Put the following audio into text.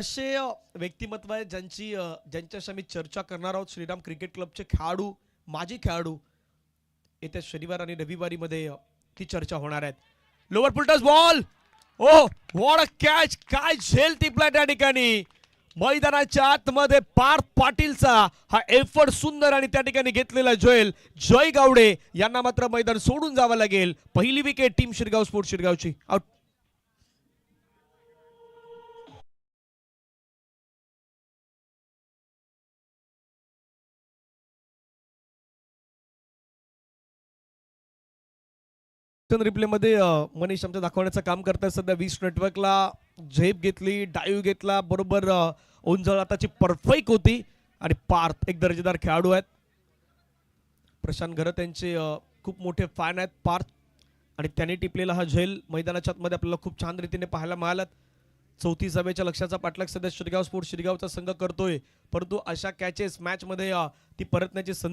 असे व्यक्तिमत्व आहेत ज्यांच्याशी आम्ही चर्चा करणार आहोत. श्रीराम क्रिकेट क्लबचे खेळाडू, माजी खेळाडू. येत्या शनिवार आणि रविवारी मध्ये ती चर्चा होणार आहेत. Lower full toss ball. Oh what a catch. काय झेल टिपला त्या ठिकाणी. मैदानाच्या आतमध्ये पार्थ पाटीलचा हा एफर्ट सुंदर आणि त्या ठिकाणी घेतलेला जय गावडे यांना मात्र मैदान सोडून जावं लागेल. पहिली विकेट टीम शिरगाव स्पोर्ट्स शिरगावची. आउट. रिप्ले मध्ये मनीष आमच्या दाखवण्याचं काम करतात. सध्या 20 नेटवर्कला झेप घेतली, डाईव्ह घेतला, बरोबर ओंजळ आताची परफेक्ट होती आणि पार्थ एक दर्जेदार खेळाडू आहेत. प्रशांत घरत यांचे खूप मोठे फॅन आहेत पार्थ, आणि त्यांनी टिपलेला हा झेल मैदानाच्या आतमध्ये आपल्याला खूप छान रीतीने पाहायला मिळाला. चौथी सभेच्या लक्षाचा पाठलाग सध्या शिरगाव स्पोर्ट्स शिरगावचा संघ करतोय, परंतु अशा कॅचेस मॅचमध्ये ती परतण्याची संधी